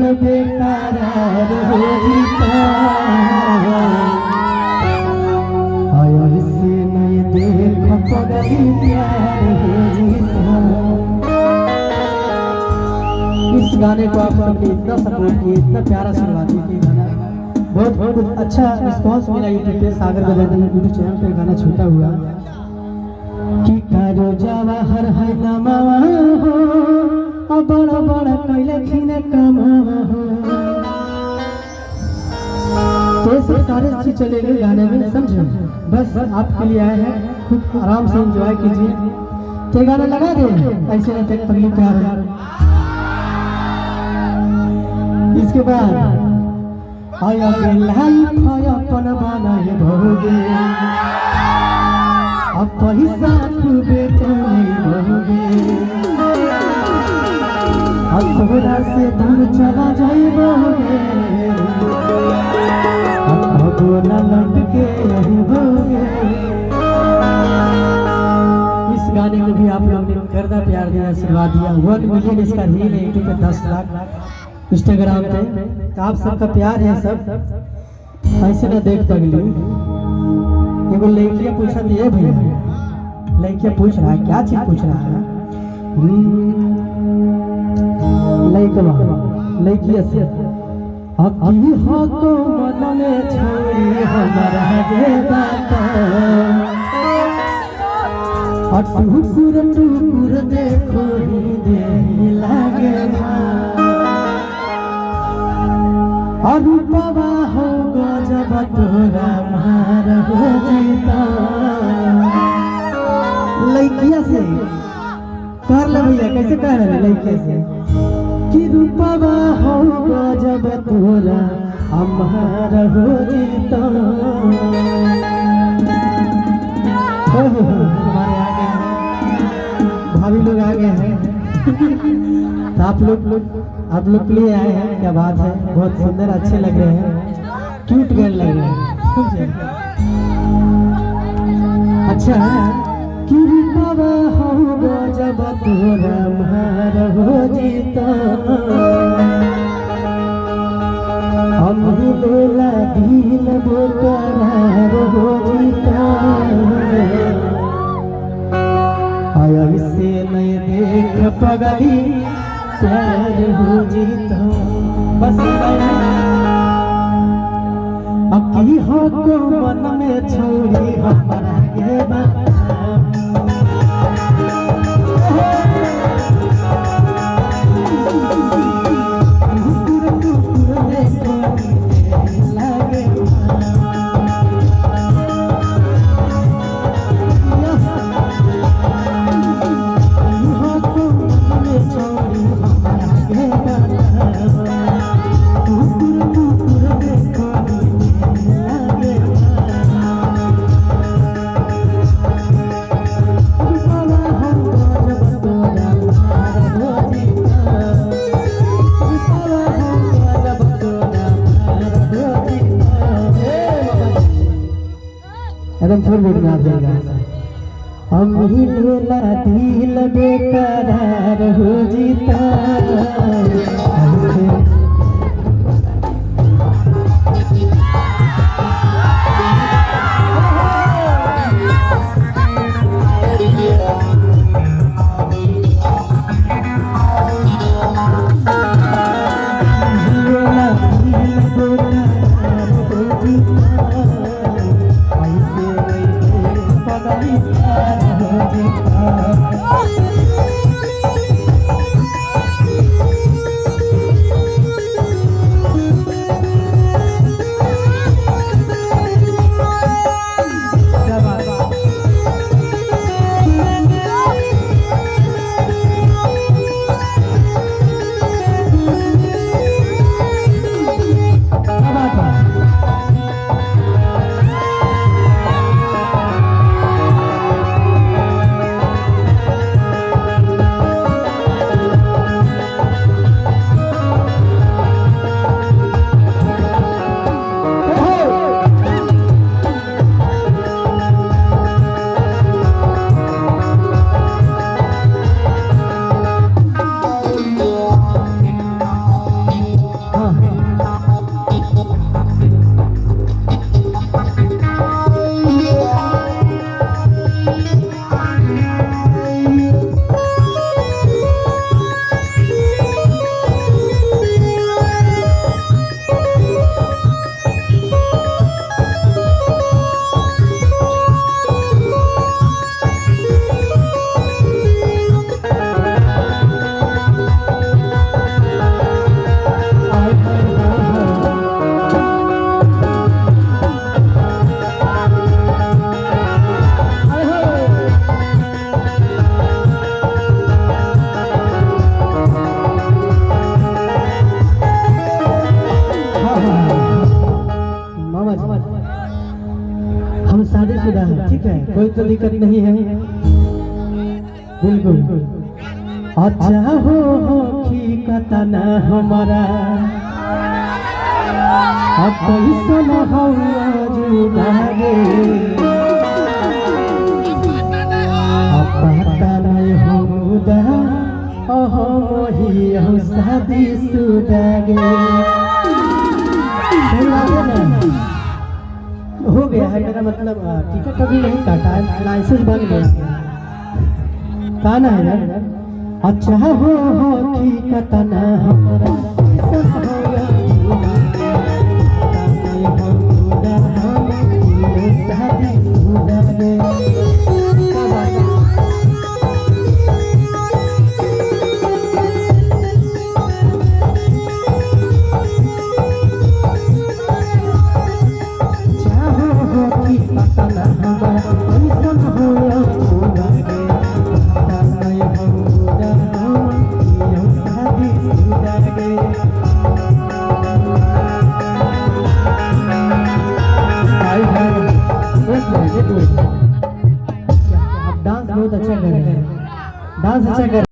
दिल बेकरार हो जीता और से नहीं देख पगली प्यार हो जीता। इस गाने को आप सबने इतना सपोर्ट किया, इतना प्यारा शुरुआती किया गाना, बहुत बहुत अच्छा रिस्पांस मिला यूट्यूब पे। सागर बदल यूट्यूब चैनल पे गाना छूटा हुआ कि करो जवाहर है नमावा हो और बड़ा बड़ा कैले खिने कमावा हो। तो सारे चीज चलेंगे गाने में, समझो। बस आपके लिए आए हैं, खूब आराम से एंजॉय कीजिए। तो गाना लगा दे ऐसे ना देख पगली प्यार है। इसके बाद आया लाइफ आया अपन बना है भोगे, अब पैसा खूबे कमाई भोगे, अब थोड़ा से दूर चला जाइबोगे, अब न लौट के रहिबोगे। इस गाने को भी आप लोगों ने करदा प्यार दिया, आशीर्वाद दिया। 1 मिलियन इसका रील है यूट्यूब पे, 10 लाख इंस्टाग्राम पे। तो आप सबका प्यार है, सब ऐसे ना देख पगली। एगो लड़कियां पूछा दिए भैया, लड़कियां पूछ रहा है, क्या चीज पूछ रहा है? लड़कियां से अभी हो तो मन में छोड़ी हमारा गे बात, और टुकुर देखो ही दे लागे और रूपवा हो गजब तोरा मार हो जीता। लड़किया से कर ले भैया, कैसे कह रहे लड़किया से कि रूपवा हो गजब तोरा हमार हो जीता। हमारे आगे भाभी लोग आगे हैं, तो आप लोग के लिए आए हैं। क्या बात है, बहुत सुंदर, अच्छे लग रहे हैं, क्यूट गर्ल लग रहे हैं। अच्छा है कि रूपवा हो जब तोरा मार हो जीता, हम लेला दिल बेकरार हो जीता, आया इससे नहीं देख पगली प्यार हो जीता। बस अकी हो को मन में छोड़ी हमारा गे बात, एकदम छोड़ बेट में आ जाएगा। हम ही लेला दिल बेकरार हो जीता, ठीक है, कोई तो दिक्कत नहीं है, बिल्कुल। अच्छा हो की कतन हमारा अब कैसन हो जुदा गे, अब पता नहीं हो मुदा ओहो मोही हो शादी शुदा गे। हो गया है मेरा मतलब, टिकट अभी नहीं काटा है, लाइसेंस बन गया, काना है ना। अच्छा हो ठीक तना हमारा डांस बहुत अच्छा कर रहे हैं, डांस अच्छा कर